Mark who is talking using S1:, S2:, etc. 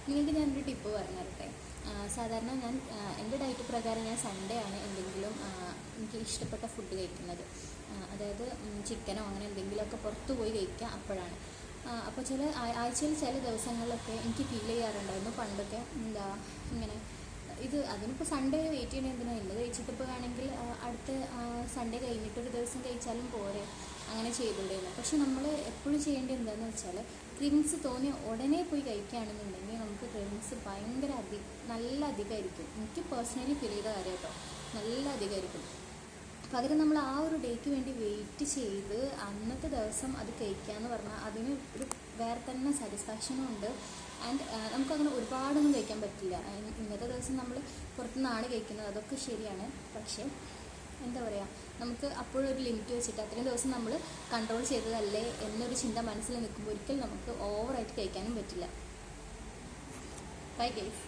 S1: നിങ്ങൾക്ക് ഞാനൊരു ടിപ്പ് പറഞ്ഞു തരട്ടെ. സാധാരണ ഞാൻ എൻ്റെ ഡയറ്റ് പ്രകാരം ഞാൻ സൺഡേ ആണ് എന്തെങ്കിലും എനിക്ക് ഇഷ്ടപ്പെട്ട ഫുഡ് കഴിക്കുന്നത്. അതായത് ചിക്കനോ അങ്ങനെ എന്തെങ്കിലുമൊക്കെ പുറത്ത് പോയി കഴിക്കുക അപ്പോഴാണ്. അപ്പോൾ ആഴ്ചയിൽ ചില ദിവസങ്ങളിലൊക്കെ എനിക്ക് ഫീൽ ചെയ്യാറുണ്ടായിരുന്നു പണ്ടൊക്കെ ഇങ്ങനെ അതിനിപ്പോൾ സൺഡേ വെയിറ്റ് ചെയ്യണത് എന്തിനാണ്, ഇന്ന് കഴിച്ചിട്ടിപ്പോൾ വേണമെങ്കിൽ അടുത്ത സൺഡേ കഴിഞ്ഞിട്ടൊരു ദിവസം കഴിച്ചാലും പോരെ, അങ്ങനെ ചെയ്തുകൊണ്ടിരുന്നത്. പക്ഷെ നമ്മൾ എപ്പോഴും ചെയ്യേണ്ടത് എന്താണെന്ന് വെച്ചാൽ ക്രിമിങ്സ് തോന്നിയ ഉടനെ പോയി കഴിക്കുകയാണെന്നുണ്ടെങ്കിൽ നമുക്ക് ക്രിമിങ്സ് ഭയങ്കര നല്ല അധികമായിരിക്കും. എനിക്ക് പേഴ്സണലി ഫീൽ ചെയ്ത കാര്യം കേട്ടോ, നല്ല അധികമായിരിക്കും. പകരം നമ്മൾ ആ ഒരു ഡേക്ക് വേണ്ടി വെയിറ്റ് ചെയ്ത് അന്നത്തെ ദിവസം അത് കഴിക്കുക എന്ന് പറഞ്ഞാൽ അതിന് ഒരു വേറെ തന്നെ സാറ്റിസ്ഫാക്ഷനും ഉണ്ട്. ആൻഡ് നമുക്കങ്ങനെ ഒരുപാടൊന്നും കഴിക്കാൻ പറ്റില്ല. ഇന്നത്തെ ദിവസം നമ്മൾ പുറത്തുനിന്നാണ് കഴിക്കുന്നത്, അതൊക്കെ ശരിയാണ്. പക്ഷേ എന്താ പറയുക, നമുക്ക് അപ്പോഴൊരു ലിമിറ്റ് വെച്ചിട്ട് അത്രയും ദിവസം നമ്മൾ കൺട്രോൾ ചെയ്തതല്ലേ എന്നൊരു ചിന്ത മനസ്സിൽ നിൽക്കുമ്പോൾ ഒരിക്കലും നമുക്ക് ഓവറായിട്ട് കഴിക്കാനും പറ്റില്ല. Bye guys.